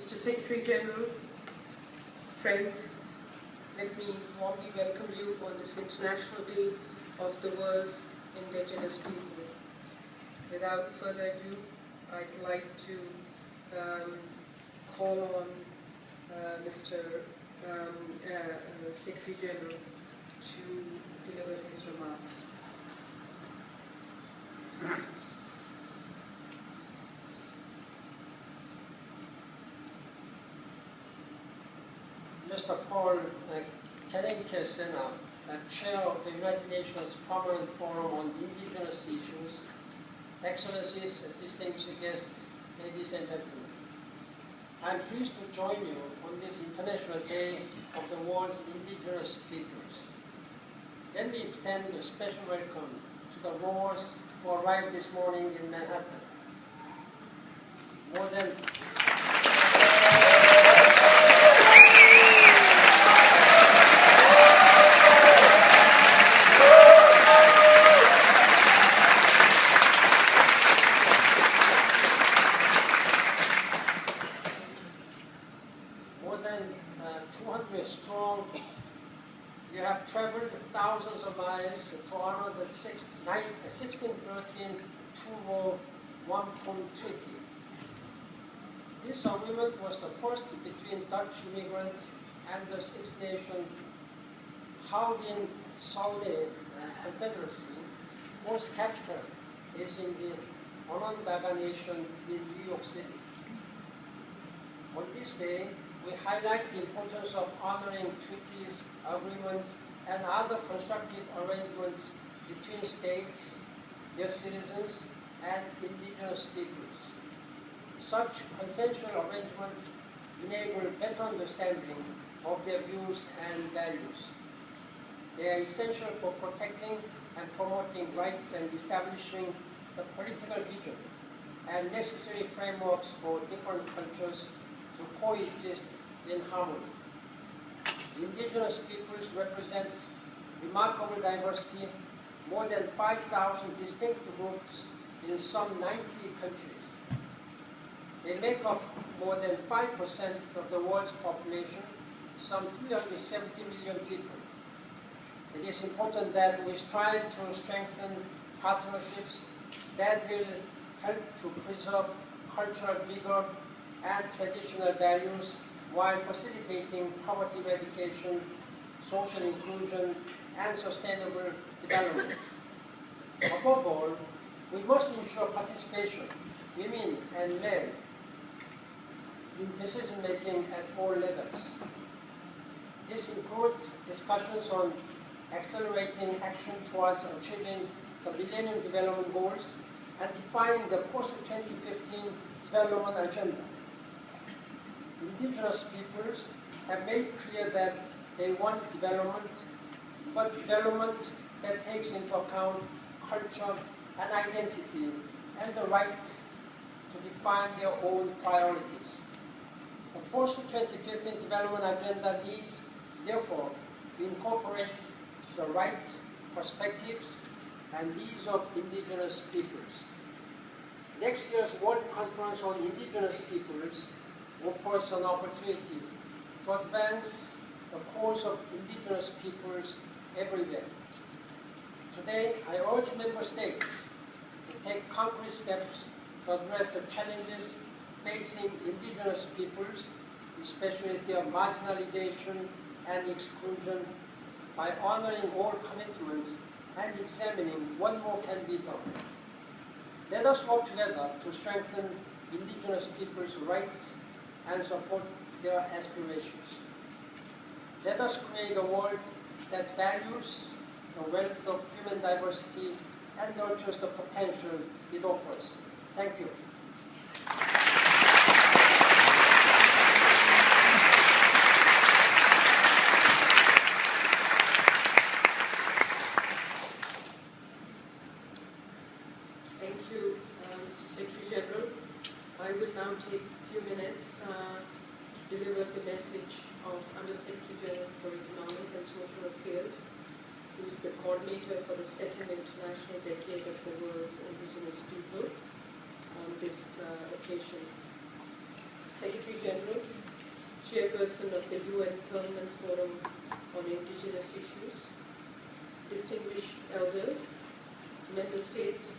Mr. Secretary General, friends, let me warmly welcome you on this International Day of the World's Indigenous People. Without further ado, I'd like to call on Mr. Secretary General to deliver his remarks. Mr. Paul Kerenke-Sena, Chair of the United Nations Permanent Forum on Indigenous Issues, Excellencies, distinguished guests, ladies and gentlemen. I am pleased to join you on this International Day of the World's Indigenous Peoples. Let me extend a special welcome to the Moors who arrived this morning in Manhattan. More than 200 strong, you have traveled thousands of miles to honor the 1613 Truro Wampum Treaty. This agreement was the first between Dutch immigrants and the Six Nations Haudenosaunee Confederacy, whose capital is in the Onondaga Nation in New York City. On this day, we highlight the importance of honoring treaties, agreements, and other constructive arrangements between states, their citizens, and indigenous peoples. Such consensual arrangements enable better understanding of their views and values. They are essential for protecting and promoting rights and establishing the political vision and necessary frameworks for different cultures to coexist in harmony. Indigenous peoples represent remarkable diversity, more than 5,000 distinct groups in some 90 countries. They make up more than 5% of the world's population, some 370 million people. It is important that we strive to strengthen partnerships that will help to preserve cultural vigor and traditional values while facilitating poverty eradication, social inclusion, and sustainable development. Above all, we must ensure participation, women and men, in decision-making at all levels. This includes discussions on accelerating action towards achieving the Millennium Development Goals and defining the post-2015 development agenda. Indigenous peoples have made clear that they want development, but development that takes into account culture and identity and the right to define their own priorities. The post-2015 development agenda needs, therefore, to incorporate the rights, perspectives, and needs of indigenous peoples. Next year's World Conference on Indigenous Peoples offers an opportunity to advance the cause of indigenous peoples everywhere. Today, I urge member states to take concrete steps to address the challenges facing indigenous peoples, especially their marginalization and exclusion, by honoring all commitments and examining what more can be done. Let us work together to strengthen indigenous people's rights and support their aspirations. Let us create a world that values the wealth of human diversity and nurtures the potential it offers. Thank you. Thank you, Mr. Secretary General. I will now take a few minutes to deliver the message of Under-Secretary General for Economic and Social Affairs, who is the coordinator for the second International Decade of the World's Indigenous People on this occasion. Secretary General, Chairperson of the UN Permanent Forum on Indigenous Issues, distinguished elders, member states,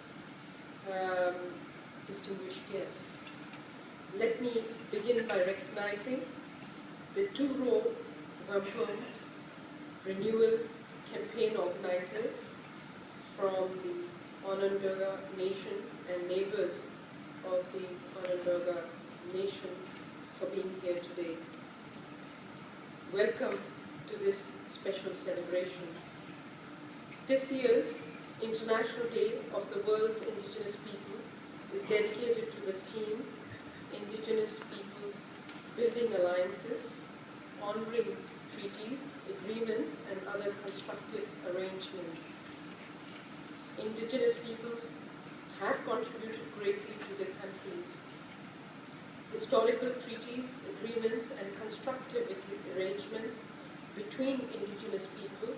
distinguished guests. Let me begin by recognizing the two Ro Wampum Renewal Campaign organizers from the Onondaga Nation and neighbors of the Onondaga Nation for being here today. Welcome to this special celebration. This year's International Day of the World's Indigenous People is dedicated to the theme Indigenous Peoples Building Alliances, Honoring Treaties, Agreements and Other Constructive Arrangements. Indigenous peoples have contributed greatly to their countries. Historical treaties, agreements and constructive arrangements between indigenous people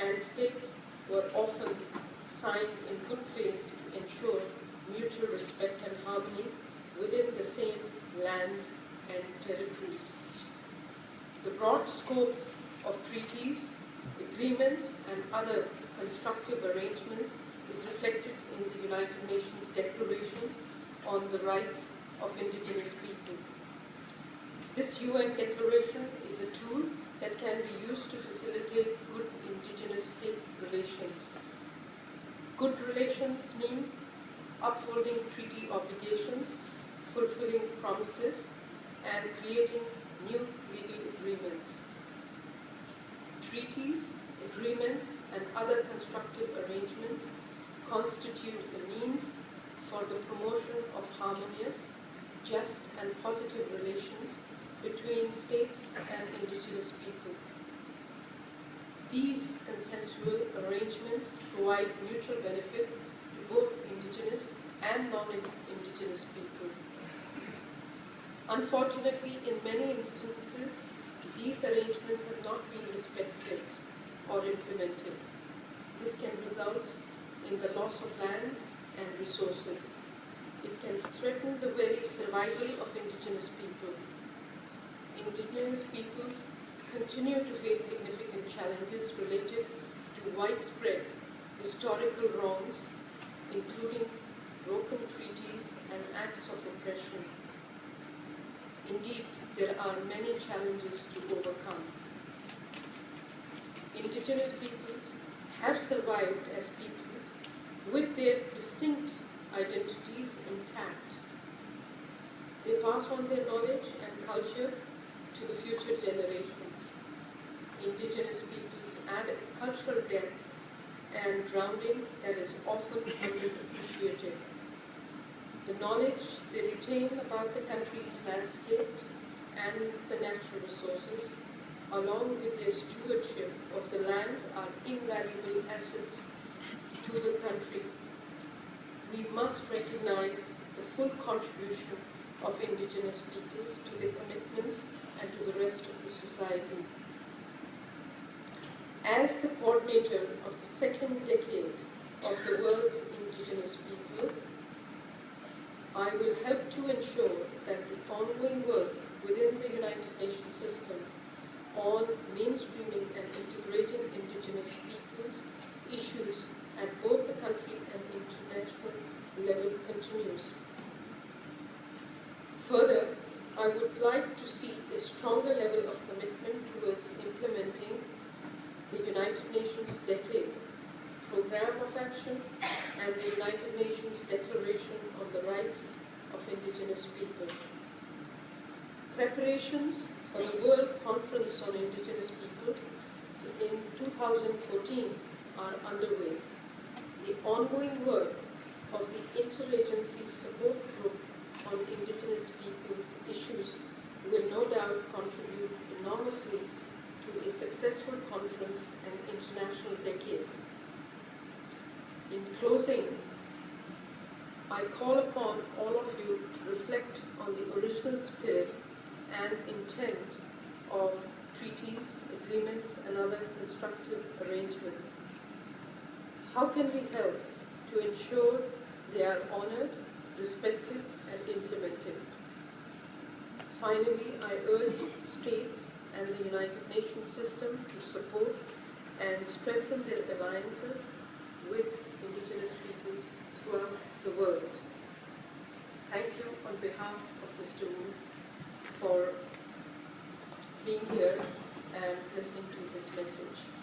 and states were often signed in good faith to ensure mutual respect and harmony within the same lands and territories. The broad scope of treaties, agreements and other constructive arrangements is reflected in the United Nations Declaration on the Rights of Indigenous People. This UN declaration is a tool that can be used to facilitate good indigenous-state relations. Good relations mean upholding treaty obligations, fulfilling promises, and creating new legal agreements. Treaties, agreements, and other constructive arrangements constitute a means for the promotion of harmonious, just, and positive relations between states and indigenous peoples. These consensual arrangements provide mutual benefit to both indigenous and non-indigenous people. Unfortunately, in many instances, these arrangements have not been respected or implemented. This can result in the loss of land and resources. It can threaten the very survival of indigenous people. Indigenous peoples continue to face significant challenges related to widespread historical wrongs, including broken treaties and acts of oppression. Indeed, there are many challenges to overcome. Indigenous peoples have survived as peoples with their distinct identities intact. They pass on their knowledge and culture to the future generations. Indigenous peoples add a cultural depth and grounding that is often underappreciated. The knowledge they retain about the country's landscapes and the natural resources, along with their stewardship of the land, are invaluable assets to the country. We must recognize the full contribution of indigenous peoples to their commitments and to the rest of the society. As the coordinator of the second decade of the world's indigenous people, I will help to ensure that the ongoing work within the United Nations systems on mainstreaming and integrating indigenous peoples issues at both the country and international level continues. Further, I would like to see a stronger level of commitment towards implementing the United Nations Decade Program of Action and the United Nations Declaration on the Rights of Indigenous People. Preparations for the World Conference on Indigenous People in 2014 are underway. The ongoing work of the Interagency Support Group on I call upon all of you to reflect on the original spirit and intent of treaties, agreements, and other constructive arrangements. How can we help to ensure they are honored, respected, and implemented? Finally, I urge states and the United Nations system to support and strengthen their alliances with indigenous peoples throughout the world. Thank you on behalf of Mr. Wu for being here and listening to his message.